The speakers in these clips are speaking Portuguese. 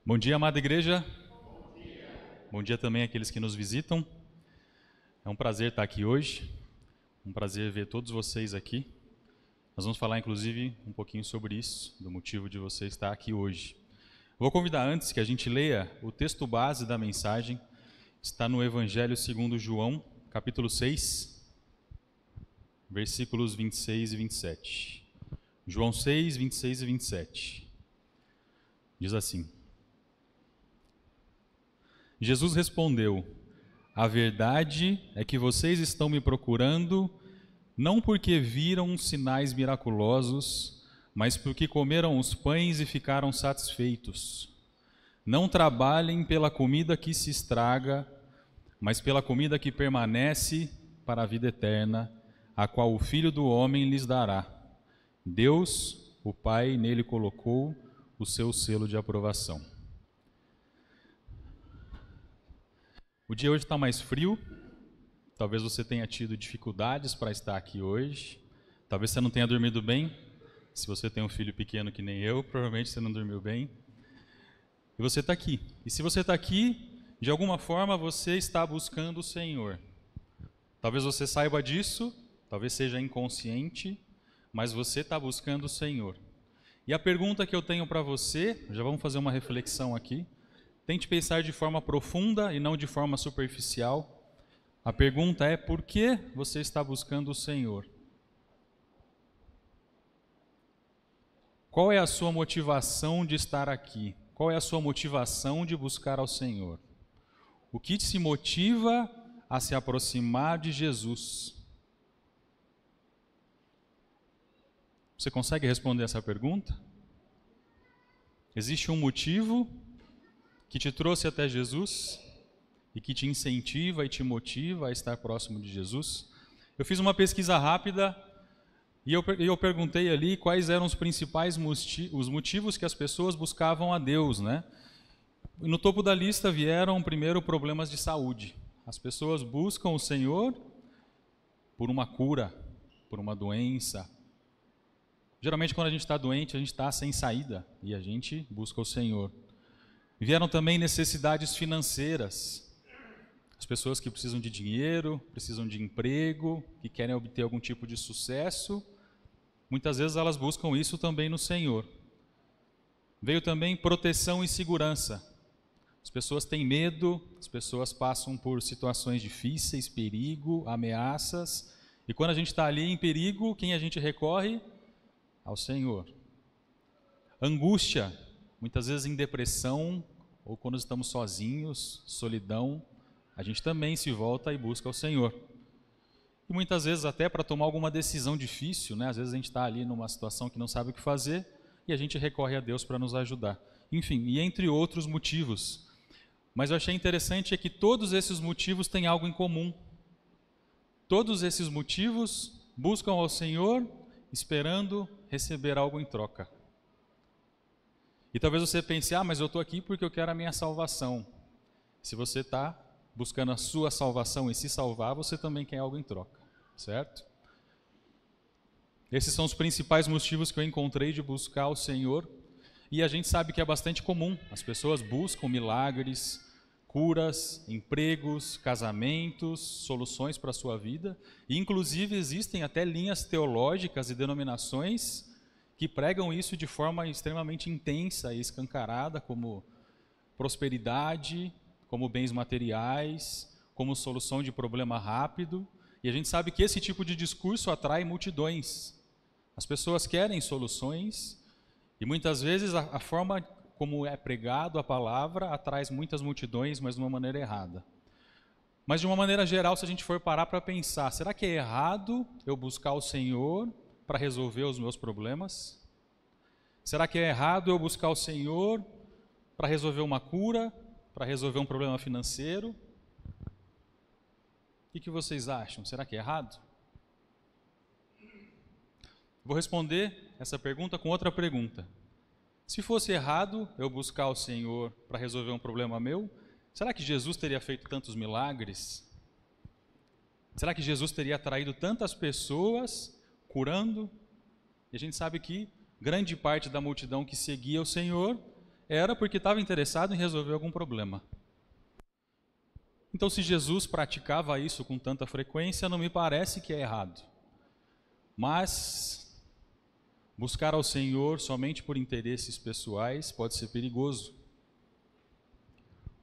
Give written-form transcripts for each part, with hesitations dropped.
Bom dia, amada igreja. Bom dia também àqueles que nos visitam. É um prazer estar aqui hoje. Um prazer ver todos vocês aqui. Nós vamos falar, inclusive, um pouquinho sobre isso, do motivo de você estar aqui hoje. Vou convidar antes que a gente leia o texto base da mensagem. Está no Evangelho segundo João, capítulo 6, versículos 26 e 27. João 6, 26 e 27. Diz assim: Jesus respondeu: a verdade é que vocês estão me procurando não porque viram sinais miraculosos, mas porque comeram os pães e ficaram satisfeitos. Não trabalhem pela comida que se estraga, mas pela comida que permanece para a vida eterna, a qual o Filho do Homem lhes dará. Deus, o Pai, nele colocou o seu selo de aprovação. O dia hoje está mais frio, talvez você tenha tido dificuldades para estar aqui hoje, talvez você não tenha dormido bem. Se você tem um filho pequeno que nem eu, provavelmente você não dormiu bem. E você está aqui. E se você está aqui, de alguma forma você está buscando o Senhor. Talvez você saiba disso, talvez seja inconsciente, mas você está buscando o Senhor. E a pergunta que eu tenho para você, já vamos fazer uma reflexão aqui. Tente pensar de forma profunda e não de forma superficial. A pergunta é: por que você está buscando o Senhor? Qual é a sua motivação de estar aqui? Qual é a sua motivação de buscar ao Senhor? O que te motiva a se aproximar de Jesus? Você consegue responder essa pergunta? Existe um motivo que te trouxe até Jesus e que te incentiva e te motiva a estar próximo de Jesus? Eu fiz uma pesquisa rápida e eu perguntei ali quais eram os principais motivos que as pessoas buscavam a Deus, né? E no topo da lista vieram primeiro problemas de saúde. As pessoas buscam o Senhor por uma cura, por uma doença. Geralmente quando a gente está doente, a gente está sem saída e a gente busca o Senhor. Vieram também necessidades financeiras. As pessoas que precisam de dinheiro, precisam de emprego, que querem obter algum tipo de sucesso, muitas vezes elas buscam isso também no Senhor. Veio também proteção e segurança. As pessoas têm medo, as pessoas passam por situações difíceis, perigo, ameaças. E quando a gente está ali em perigo, quem a gente recorre? Ao Senhor. Angústia. Muitas vezes em depressão, ou quando estamos sozinhos, solidão, a gente também se volta e busca o Senhor. E muitas vezes até para tomar alguma decisão difícil, né? Às vezes a gente está ali numa situação que não sabe o que fazer e a gente recorre a Deus para nos ajudar. Enfim, e entre outros motivos. Mas eu achei interessante é que todos esses motivos têm algo em comum. Todos esses motivos buscam ao Senhor esperando receber algo em troca. E talvez você pense: mas eu estou aqui porque eu quero a minha salvação. Se você está buscando a sua salvação e se salvar, você também quer algo em troca, certo? Esses são os principais motivos que eu encontrei de buscar o Senhor. E a gente sabe que é bastante comum. As pessoas buscam milagres, curas, empregos, casamentos, soluções para a sua vida. E inclusive existem até linhas teológicas e denominações que pregam isso de forma extremamente intensa e escancarada, como prosperidade, como bens materiais, como solução de problema rápido. E a gente sabe que esse tipo de discurso atrai multidões. As pessoas querem soluções e muitas vezes a forma como é pregado a palavra atrai muitas multidões, mas de uma maneira errada. Mas de uma maneira geral, se a gente for parar para pensar, será que é errado eu buscar o Senhor para resolver os meus problemas? Será que é errado eu buscar o Senhor para resolver uma cura, para resolver um problema financeiro? O que vocês acham? Será que é errado? Vou responder essa pergunta com outra pergunta. Se fosse errado eu buscar o Senhor para resolver um problema meu, será que Jesus teria feito tantos milagres? Será que Jesus teria atraído tantas pessoas curando? E a gente sabe que grande parte da multidão que seguia o Senhor era porque estava interessado em resolver algum problema. Então, se Jesus praticava isso com tanta frequência, não me parece que é errado. Mas buscar ao Senhor somente por interesses pessoais pode ser perigoso.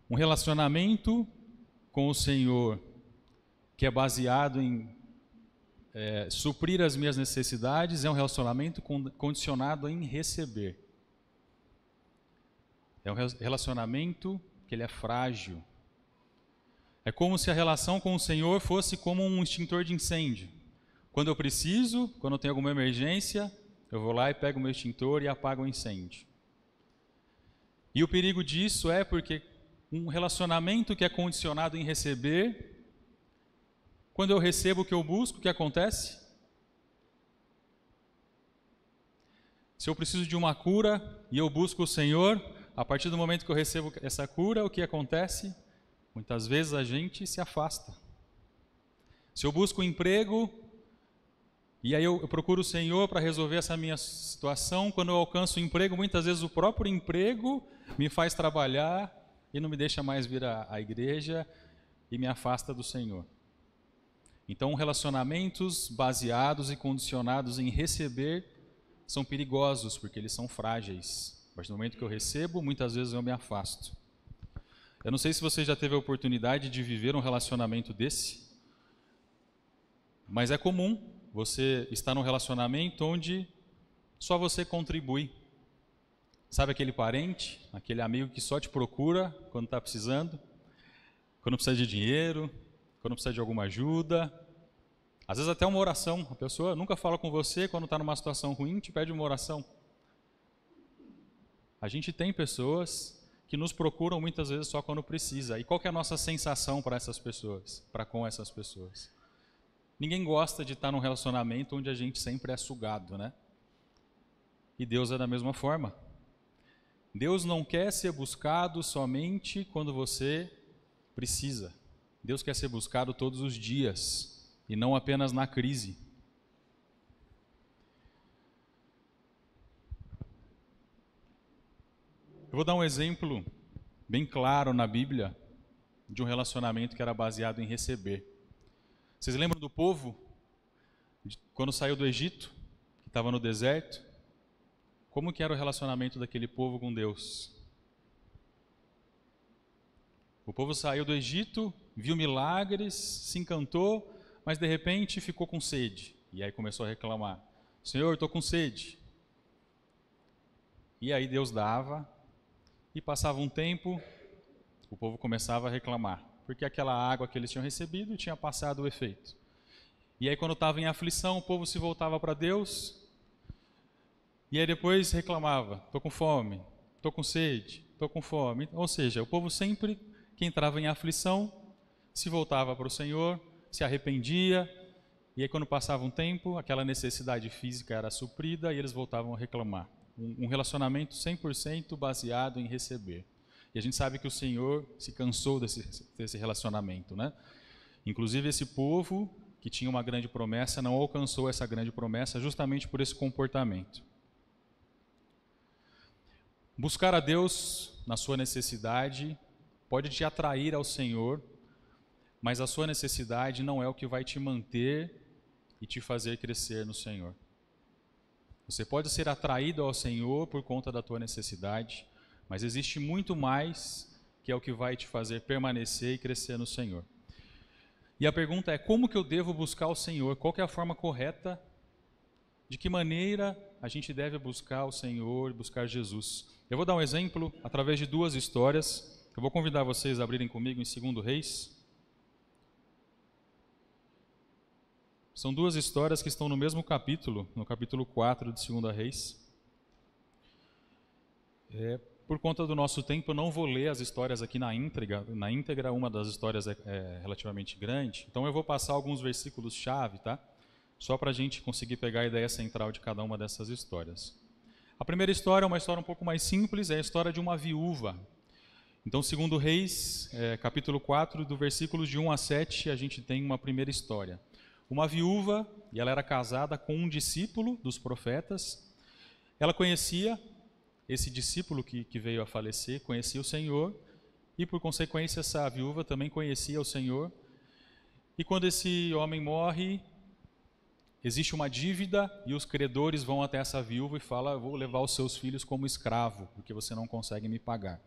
Um relacionamento com o Senhor que é baseado em suprir as minhas necessidades é um relacionamento condicionado em receber. É um relacionamento que ele é frágil. É como se a relação com o Senhor fosse como um extintor de incêndio. Quando eu preciso, quando eu tenho alguma emergência, eu vou lá e pego o meu extintor e apago o incêndio. E o perigo disso é porque um relacionamento que é condicionado em receber, quando eu recebo o que eu busco, o que acontece? Se eu preciso de uma cura e eu busco o Senhor, a partir do momento que eu recebo essa cura, o que acontece? Muitas vezes a gente se afasta. Se eu busco um emprego, e aí eu procuro o Senhor para resolver essa minha situação, quando eu alcanço o emprego, muitas vezes o próprio emprego me faz trabalhar e não me deixa mais vir à igreja e me afasta do Senhor. Então, relacionamentos baseados e condicionados em receber são perigosos, porque eles são frágeis. A partir do momento que eu recebo, muitas vezes eu me afasto. Eu não sei se você já teve a oportunidade de viver um relacionamento desse, mas é comum você estar num relacionamento onde só você contribui. Sabe aquele parente, aquele amigo que só te procura quando está precisando, quando precisa de dinheiro, quando precisa de alguma ajuda, às vezes até uma oração. A pessoa nunca fala com você quando está numa situação ruim, te pede uma oração. A gente tem pessoas que nos procuram muitas vezes só quando precisa. E qual que é a nossa sensação para essas pessoas, para com essas pessoas? Ninguém gosta de estar num relacionamento onde a gente sempre é sugado, né? E Deus é da mesma forma. Deus não quer ser buscado somente quando você precisa. Deus quer ser buscado todos os dias e não apenas na crise. Eu vou dar um exemplo bem claro na Bíblia de um relacionamento que era baseado em receber. Vocês lembram do povo, quando saiu do Egito, que estava no deserto? Como que era o relacionamento daquele povo com Deus? O povo saiu do Egito, viu milagres, se encantou, mas de repente ficou com sede. E aí começou a reclamar: Senhor, estou com sede. E aí Deus dava, e passava um tempo, o povo começava a reclamar, porque aquela água que eles tinham recebido tinha passado o efeito. E aí quando estava em aflição, o povo se voltava para Deus, e aí depois reclamava: estou com fome, estou com sede, estou com fome. Ou seja, o povo sempre que entrava em aflição, se voltava para o Senhor, se arrependia, e aí quando passava um tempo, aquela necessidade física era suprida e eles voltavam a reclamar. Um relacionamento 100% baseado em receber. E a gente sabe que o Senhor se cansou desse relacionamento, né? Inclusive esse povo que tinha uma grande promessa não alcançou essa grande promessa justamente por esse comportamento. Buscar a Deus na sua necessidade pode te atrair ao Senhor, mas a sua necessidade não é o que vai te manter e te fazer crescer no Senhor. Você pode ser atraído ao Senhor por conta da tua necessidade, mas existe muito mais que é o que vai te fazer permanecer e crescer no Senhor. E a pergunta é: como que eu devo buscar o Senhor? Qual que é a forma correta? De que maneira a gente deve buscar o Senhor, buscar Jesus? Eu vou dar um exemplo através de duas histórias. Eu vou convidar vocês a abrirem comigo em 2 Reis. São duas histórias que estão no mesmo capítulo, no capítulo 4 de 2 Reis. Por conta do nosso tempo, eu não vou ler as histórias aqui na íntegra, uma das histórias é relativamente grande, então eu vou passar alguns versículos-chave, tá? Só para a gente conseguir pegar a ideia central de cada uma dessas histórias. A primeira história é uma história um pouco mais simples, é a história de uma viúva. Então, 2 Reis, capítulo 4, do versículos de 1 a 7, a gente tem uma primeira história. Uma viúva, e ela era casada com um discípulo dos profetas. Ela conhecia esse discípulo que veio a falecer conhecia o Senhor e, por consequência, essa viúva também conhecia o Senhor. E quando esse homem morre, existe uma dívida e os credores vão até essa viúva e falam: vou levar os seus filhos como escravo, porque você não consegue me pagar.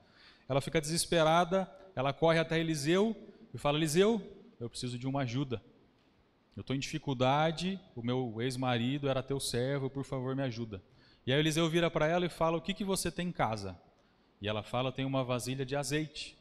Ela fica desesperada, ela corre até Eliseu e fala: Eliseu, eu preciso de uma ajuda. Eu estou em dificuldade, o meu ex-marido era teu servo, por favor me ajuda. E aí Eliseu vira para ela e fala: o que você tem em casa? E ela fala: tem uma vasilha de azeite.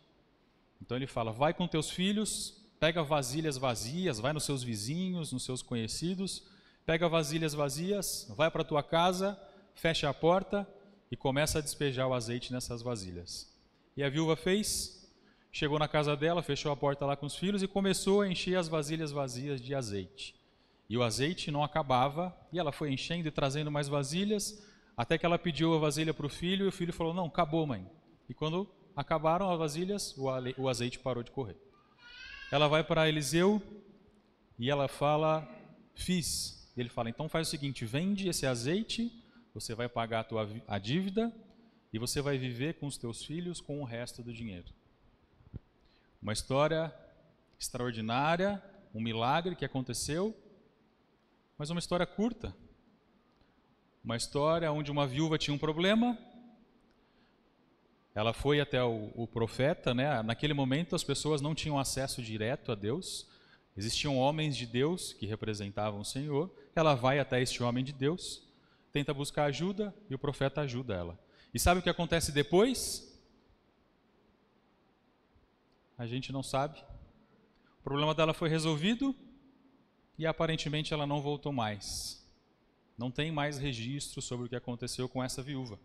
Então ele fala: vai com teus filhos, pega vasilhas vazias, vai nos seus vizinhos, nos seus conhecidos, pega vasilhas vazias, vai para a tua casa, fecha a porta e começa a despejar o azeite nessas vasilhas. E a viúva fez, chegou na casa dela, fechou a porta lá com os filhos e começou a encher as vasilhas vazias de azeite. E o azeite não acabava, e ela foi enchendo e trazendo mais vasilhas, até que ela pediu a vasilha para o filho, e o filho falou: não, acabou, mãe. E quando acabaram as vasilhas, o azeite parou de correr. Ela vai para Eliseu e ela fala: fiz. Ele fala: então faz o seguinte, vende esse azeite, você vai pagar a dívida e você vai viver com os teus filhos com o resto do dinheiro. Uma história extraordinária, um milagre que aconteceu, mas uma história curta. Uma história onde uma viúva tinha um problema, ela foi até o profeta, né? Naquele momento as pessoas não tinham acesso direto a Deus, existiam homens de Deus que representavam o Senhor. Ela vai até este homem de Deus, tenta buscar ajuda e o profeta ajuda ela. E sabe o que acontece depois? A gente não sabe. O problema dela foi resolvido e aparentemente ela não voltou mais. Não tem mais registro sobre o que aconteceu com essa viúva.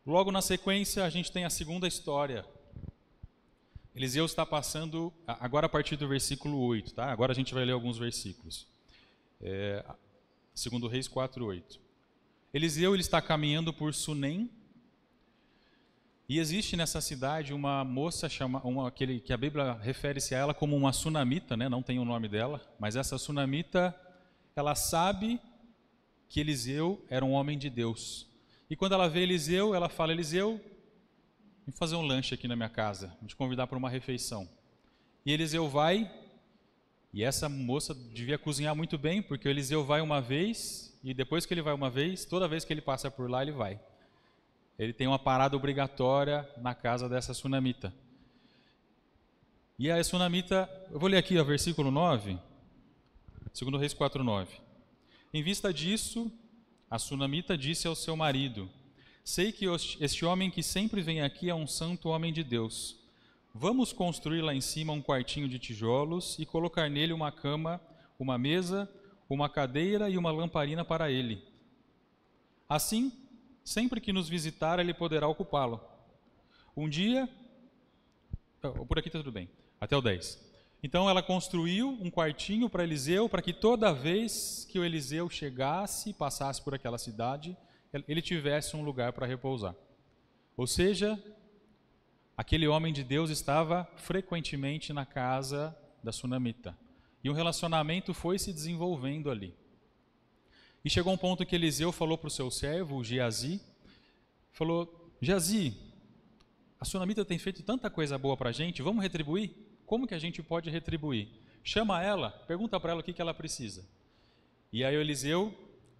Logo na sequência, a gente tem a segunda história. Eliseu está passando, agora a partir do versículo 8, tá? Agora a gente vai ler alguns versículos. 2 Reis 4:8. Eliseu ele está caminhando por Sunem, e existe nessa cidade uma moça, que a Bíblia refere-se a ela como uma sunamita, né? Não tem o nome dela, mas essa sunamita, ela sabe que Eliseu era um homem de Deus. E quando ela vê Eliseu, ela fala: Eliseu, vem fazer um lanche aqui na minha casa, vou te convidar para uma refeição. E Eliseu vai, e essa moça devia cozinhar muito bem, porque o Eliseu vai uma vez, e depois que ele vai uma vez, toda vez que ele passa por lá, ele vai. Ele tem uma parada obrigatória na casa dessa sunamita. E a sunamita, eu vou ler aqui o versículo 9, 2 Reis 4:9. Em vista disso, a sunamita disse ao seu marido: sei que este homem que sempre vem aqui é um santo homem de Deus. Vamos construir lá em cima um quartinho de tijolos e colocar nele uma cama, uma mesa, uma cadeira e uma lamparina para ele. Assim, sempre que nos visitar, ele poderá ocupá-lo. Um dia... Por aqui está tudo bem, até o 10. Então ela construiu um quartinho para Eliseu, para que toda vez que o Eliseu chegasse e passasse por aquela cidade, ele tivesse um lugar para repousar. Ou seja, aquele homem de Deus estava frequentemente na casa da sunamita. E um relacionamento foi se desenvolvendo ali. E chegou um ponto que Eliseu falou para o seu servo, o Geazi, falou: Geazi, a sunamita tem feito tanta coisa boa para a gente, vamos retribuir? Como que a gente pode retribuir? Chama ela, pergunta para ela o que ela precisa. E aí o Eliseu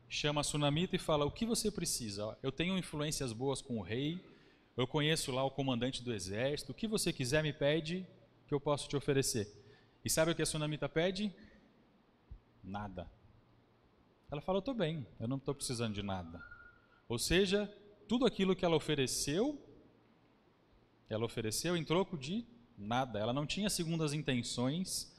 chama a sunamita e fala: o que você precisa? Eu tenho influências boas com o rei, eu conheço lá o comandante do exército, o que você quiser me pede que eu posso te oferecer. E sabe o que a sunamita pede? Nada. Ela fala: eu estou bem, eu não estou precisando de nada. Ou seja, tudo aquilo que ela ofereceu em troco de nada. Ela não tinha segundas intenções,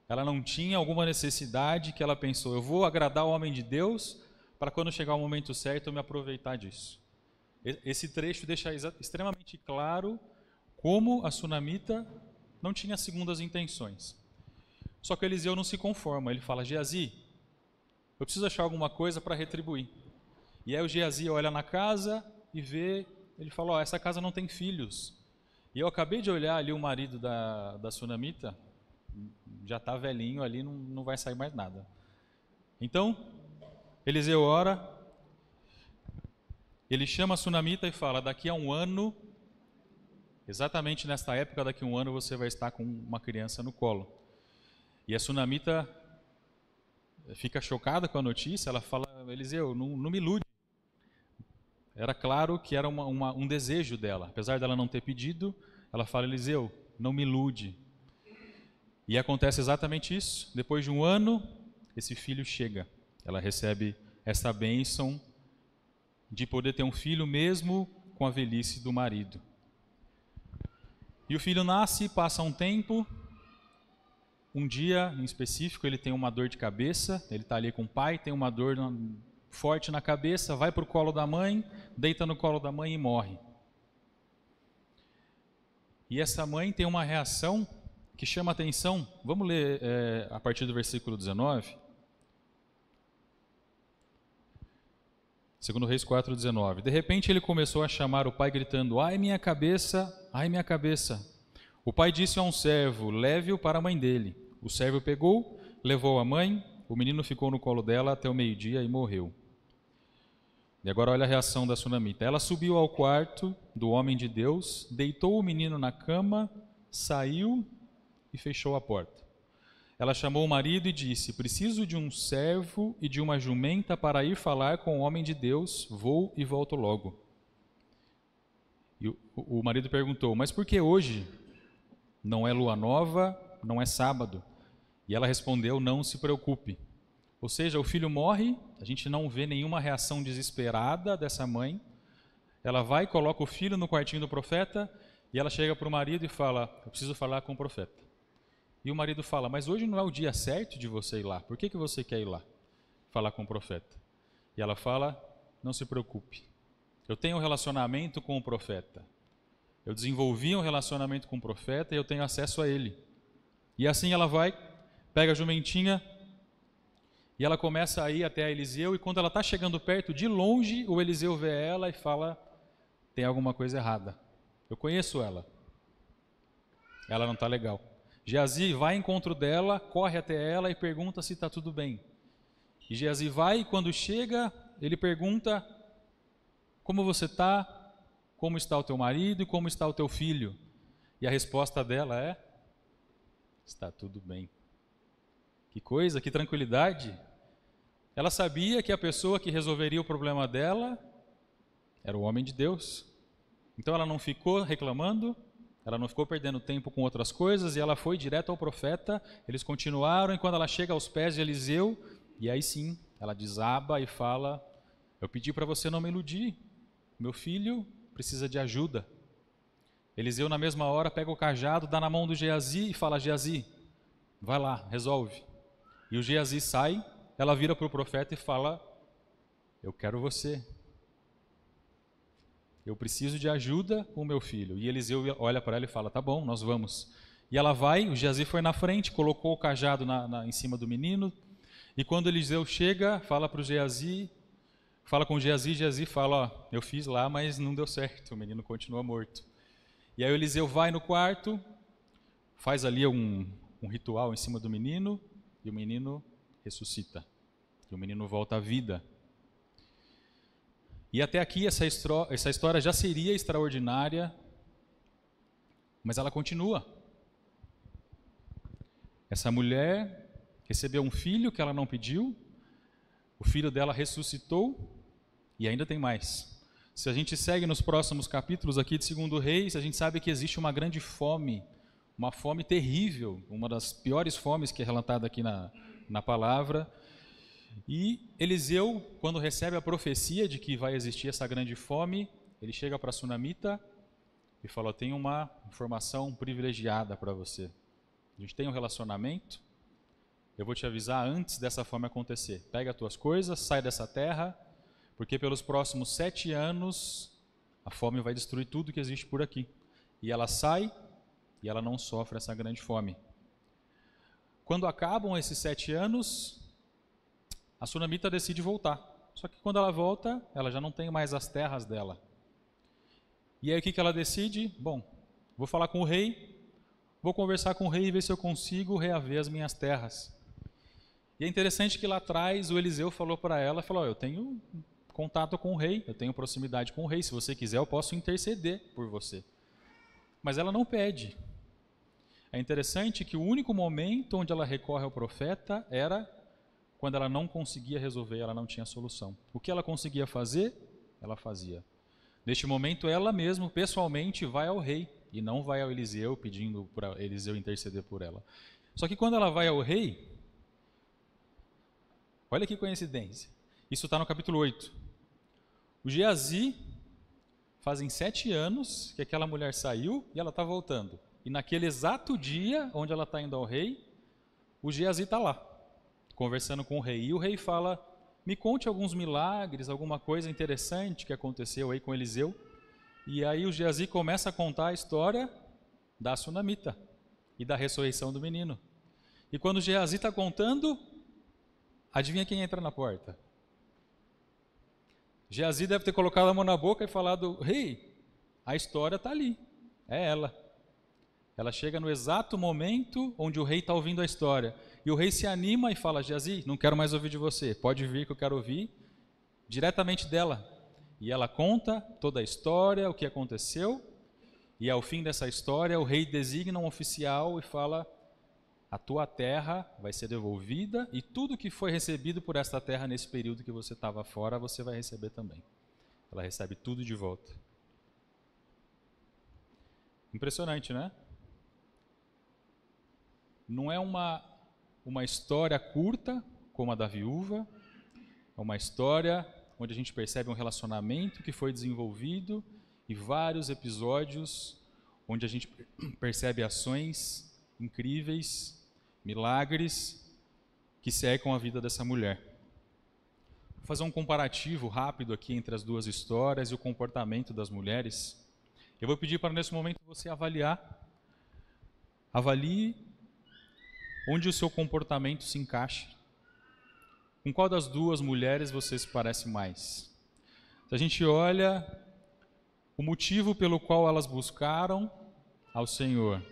ela não tinha alguma necessidade que ela pensou: eu vou agradar o homem de Deus para quando chegar o momento certo eu me aproveitar disso. Esse trecho deixa extremamente claro como a sunamita não tinha segundas intenções. Só que Eliseu não se conforma, ele fala: Geazi, eu preciso achar alguma coisa para retribuir. E aí o Geazi olha na casa e vê, ele fala: essa casa não tem filhos. E eu acabei de olhar ali o marido da sunamita, já está velhinho ali, não vai sair mais nada. Então, Eliseu ora Ele chama a sunamita e fala: daqui a um ano, exatamente nesta época, daqui a um ano você vai estar com uma criança no colo. E a sunamita fica chocada com a notícia, ela fala: Eliseu, não me ilude. Era claro que era um desejo dela, apesar dela não ter pedido, ela fala: Eliseu, não me ilude. E acontece exatamente isso. Depois de um ano, esse filho chega. Ela recebe essa bênção de poder ter um filho mesmo com a velhice do marido. E o filho nasce, passa um tempo. Um dia, em específico, ele tem uma dor de cabeça. Ele está ali com o pai, tem uma dor forte na cabeça, vai para o colo da mãe, deita no colo da mãe e morre. E essa mãe tem uma reação que chama a atenção. Vamos ler a partir do versículo 19. 2 Reis 4:19. De repente ele começou a chamar o pai gritando: ai minha cabeça, ai minha cabeça. O pai disse a um servo: leve-o para a mãe dele. O servo pegou, levou a mãe, o menino ficou no colo dela até o meio-dia e morreu. E agora olha a reação da sunamita. Ela subiu ao quarto do homem de Deus, deitou o menino na cama, saiu e fechou a porta. Ela chamou o marido e disse: preciso de um servo e de uma jumenta para ir falar com o homem de Deus, vou e volto logo. E o marido perguntou: mas por que hoje? Não é lua nova, não é sábado. E ela respondeu: não se preocupe. Ou seja, o filho morre, a gente não vê nenhuma reação desesperada dessa mãe. Ela vai, coloca o filho no quartinho do profeta e ela chega para o marido e fala: eu preciso falar com o profeta. E o marido fala: mas hoje não é o dia certo de você ir lá, por que você quer ir lá falar com o profeta? E ela fala: não se preocupe, eu tenho um relacionamento com o profeta, eu desenvolvi um relacionamento com o profeta e eu tenho acesso a ele. E assim ela vai, pega a jumentinha e ela começa a ir até a Eliseu, e quando ela está chegando perto, de longe, o Eliseu vê ela e fala: tem alguma coisa errada, eu conheço ela não está legal. Geazi vai ao encontro dela, corre até ela e pergunta se está tudo bem. E Geazi vai, e quando chega, ele pergunta: como você está? Como está o teu marido e como está o teu filho? E a resposta dela é: está tudo bem. Que coisa, que tranquilidade. Ela sabia que a pessoa que resolveria o problema dela era o homem de Deus. Então ela não ficou reclamando, ela não ficou perdendo tempo com outras coisas, e ela foi direto ao profeta. Eles continuaram, e quando ela chega aos pés de Eliseu, e aí sim, ela desaba e fala: eu pedi para você não me iludir, meu filho precisa de ajuda. Eliseu na mesma hora pega o cajado, dá na mão do Geazi e fala: Geazi, vai lá, resolve. E o Geazi sai, ela vira para o profeta e fala: eu quero você. Eu preciso de ajuda com o meu filho. E Eliseu olha para ela e fala: tá bom, nós vamos. E ela vai, o Geazi foi na frente, colocou o cajado em cima do menino. E quando Eliseu chega, fala para o Geazi, fala com o Geazi, Geazi fala: ó, eu fiz lá, mas não deu certo, o menino continua morto. E aí o Eliseu vai no quarto, faz ali um ritual em cima do menino, e o menino ressuscita. E o menino volta à vida. E até aqui essa história já seria extraordinária, mas ela continua. Essa mulher recebeu um filho que ela não pediu, o filho dela ressuscitou e ainda tem mais. Se a gente segue nos próximos capítulos aqui de 2 Reis, a gente sabe que existe uma grande fome, uma fome terrível, uma das piores fomes que é relatada aqui na palavra. E Eliseu, quando recebe a profecia de que vai existir essa grande fome, ele chega para a sunamita e fala: eu tenho uma informação privilegiada para você. A gente tem um relacionamento, eu vou te avisar antes dessa fome acontecer. Pega as tuas coisas, sai dessa terra, porque pelos próximos 7 anos a fome vai destruir tudo que existe por aqui. E ela sai e ela não sofre essa grande fome. Quando acabam esses 7 anos, a sunamita decide voltar. Só que quando ela volta, ela já não tem mais as terras dela. E aí o que ela decide? Bom, vou falar com o rei, vou conversar com o rei e ver se eu consigo reaver as minhas terras. E é interessante que lá atrás o Eliseu falou para ela, falou: eu tenho contato com o rei, eu tenho proximidade com o rei, se você quiser eu posso interceder por você. Mas ela não pede. É interessante que o único momento onde ela recorre ao profeta era quando ela não conseguia resolver, ela não tinha solução. O que ela conseguia fazer, ela fazia. Neste momento, ela mesma, pessoalmente, vai ao rei e não vai ao Eliseu pedindo para Eliseu interceder por ela. Só que quando ela vai ao rei, olha que coincidência, isso está no capítulo 8. O Geazi, fazem 7 anos que aquela mulher saiu e ela está voltando. E naquele exato dia onde ela está indo ao rei, o Geazi está lá, conversando com o rei. E o rei fala, me conte alguns milagres, alguma coisa interessante que aconteceu aí com Eliseu. E aí o Geazi começa a contar a história da sunamita e da ressurreição do menino. E quando o Geazi está contando, adivinha quem entra na porta? Geazi deve ter colocado a mão na boca e falado, rei, a história está ali, é ela. Ela chega no exato momento onde o rei está ouvindo a história. E o rei se anima e fala, Geazi, não quero mais ouvir de você, pode vir que eu quero ouvir diretamente dela. E ela conta toda a história, o que aconteceu, e ao fim dessa história o rei designa um oficial e fala, a tua terra vai ser devolvida e tudo que foi recebido por esta terra nesse período que você estava fora, você vai receber também. Ela recebe tudo de volta. Impressionante, né? Não é uma história curta, como a da viúva, é uma história onde a gente percebe um relacionamento que foi desenvolvido e vários episódios onde a gente percebe ações incríveis, milagres que cercam a vida dessa mulher. Vou fazer um comparativo rápido aqui entre as duas histórias e o comportamento das mulheres. Eu vou pedir para nesse momento você avalie onde o seu comportamento se encaixa. Com qual das duas mulheres você se parece mais? Se a gente olha o motivo pelo qual elas buscaram ao Senhor.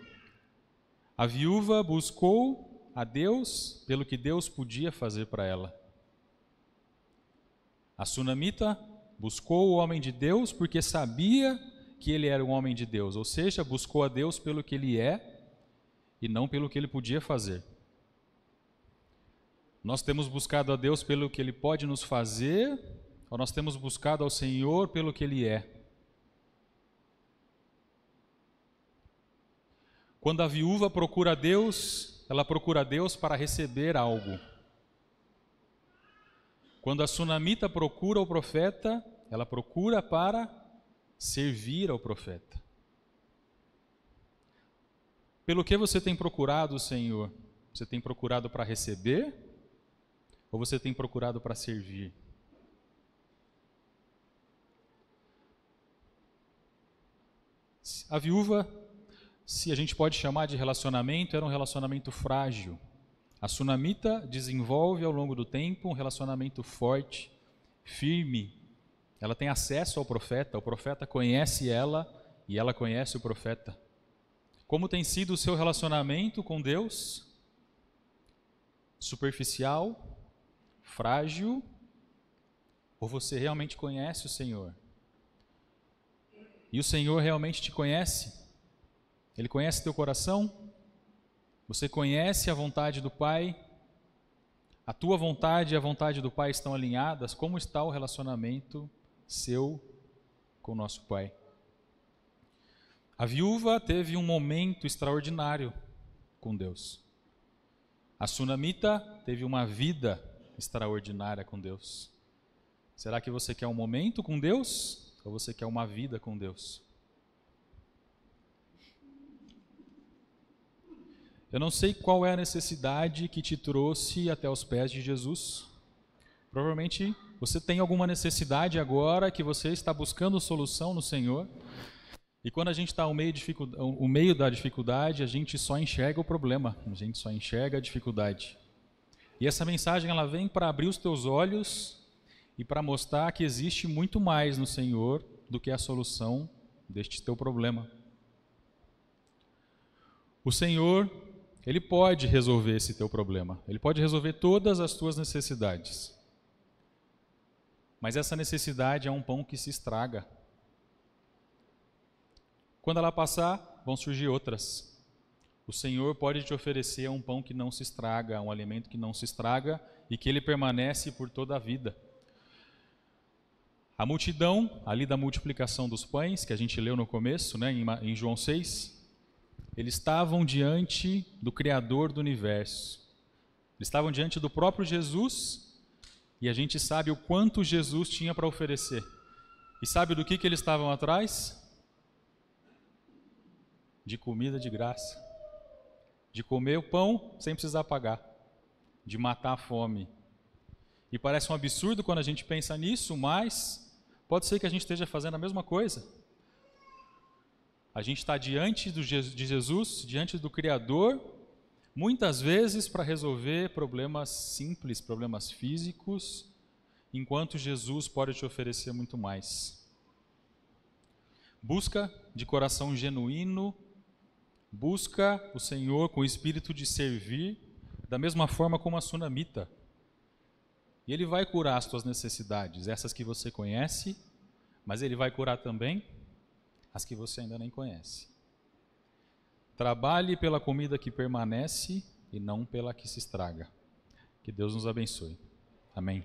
A viúva buscou a Deus pelo que Deus podia fazer para ela. A sunamita buscou o homem de Deus porque sabia que ele era um homem de Deus, ou seja, buscou a Deus pelo que ele é e não pelo que ele podia fazer. Nós temos buscado a Deus pelo que ele pode nos fazer, ou nós temos buscado ao Senhor pelo que ele é? Quando a viúva procura a Deus, ela procura a Deus para receber algo. Quando a sunamita procura o profeta, ela procura para servir ao profeta. Pelo que você tem procurado o Senhor? Você tem procurado para receber? Ou você tem procurado para servir? A viúva, se a gente pode chamar de relacionamento, era um relacionamento frágil. A sunamita desenvolve ao longo do tempo um relacionamento forte, firme. Ela tem acesso ao profeta, o profeta conhece ela e ela conhece o profeta. Como tem sido o seu relacionamento com Deus? Superficial? Frágil? Ou você realmente conhece o Senhor? E o Senhor realmente te conhece? Ele conhece teu coração? Você conhece a vontade do Pai? A tua vontade e a vontade do Pai estão alinhadas? Como está o relacionamento seu com o nosso Pai? A viúva teve um momento extraordinário com Deus. A sunamita teve uma vida extraordinária com Deus. Será que você quer um momento com Deus ou você quer uma vida com Deus? Eu não sei qual é a necessidade que te trouxe até os pés de Jesus. Provavelmente você tem alguma necessidade agora que você está buscando solução no Senhor. E quando a gente está no meio da dificuldade, a gente só enxerga o problema, a gente só enxerga a dificuldade. E essa mensagem ela vem para abrir os teus olhos e para mostrar que existe muito mais no Senhor do que a solução deste teu problema. O Senhor, Ele pode resolver esse teu problema, Ele pode resolver todas as tuas necessidades. mas essa necessidade é um pão que se estraga. Quando ela passar, vão surgir outras. O Senhor pode te oferecer um pão que não se estraga, um alimento que não se estraga e que ele permanece por toda a vida. A multidão, ali da multiplicação dos pães, que a gente leu no começo, né, em João 6, eles estavam diante do Criador do universo. Eles estavam diante do próprio Jesus e a gente sabe o quanto Jesus tinha para oferecer. E sabe do que eles estavam atrás? De comida de graça. De comer o pão sem precisar pagar. De matar a fome. E parece um absurdo quando a gente pensa nisso, mas pode ser que a gente esteja fazendo a mesma coisa. A gente está diante de Jesus, diante do Criador, muitas vezes para resolver problemas simples, problemas físicos, enquanto Jesus pode te oferecer muito mais. Busca de coração genuíno, busca o Senhor com o espírito de servir, da mesma forma como a sunamita. E Ele vai curar as tuas necessidades, essas que você conhece, mas Ele vai curar também as que você ainda nem conhece. Trabalhe pela comida que permanece e não pela que se estraga. Que Deus nos abençoe. Amém.